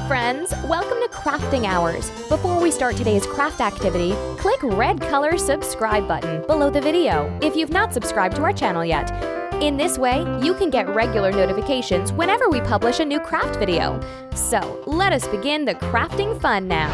friends! Welcome to Crafting Hours. Before we start today's craft activity, click red color subscribe button below the video if you've not subscribed to our channel yet. In this way, you can get regular notifications whenever we publish a new craft video. So, let us begin the crafting fun now.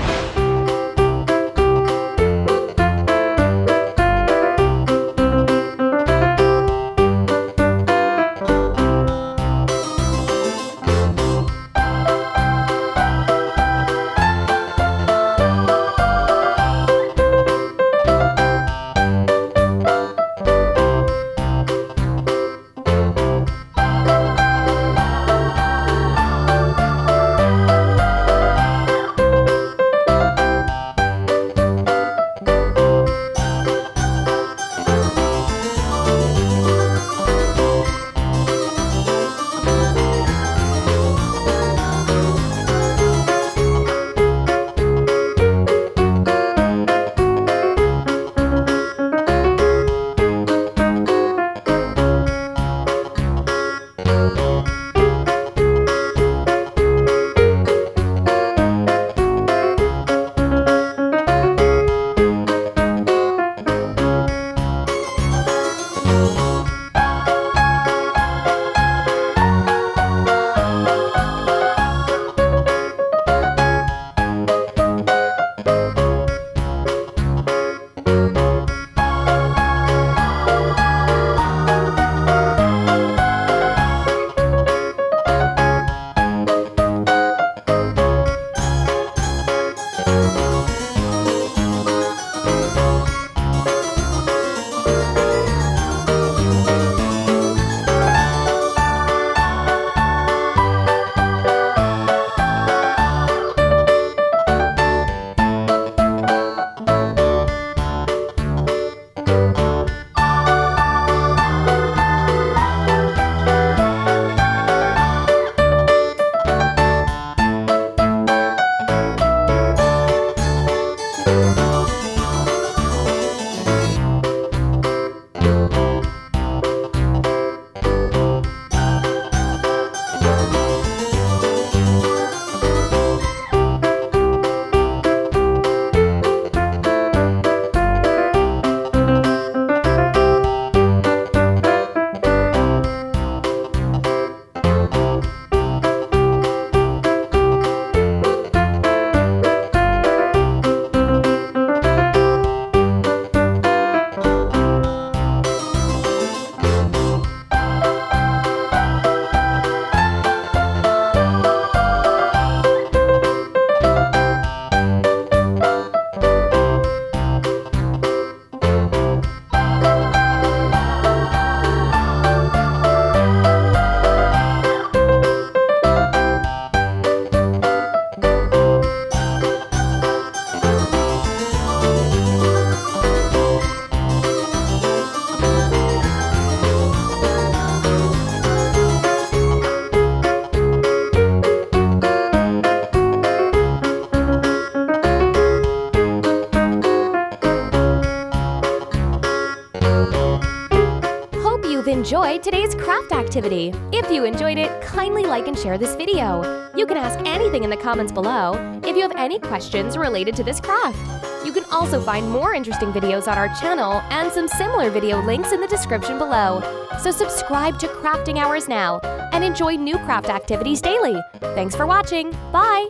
Enjoyed today's craft activity. If you enjoyed it, kindly like and share this video. You can ask anything in the comments below if you have any questions related to this craft. You can also find more interesting videos on our channel and some similar video links in the description below. So subscribe to Crafting Hours now and enjoy new craft activities daily. Thanks for watching. Bye!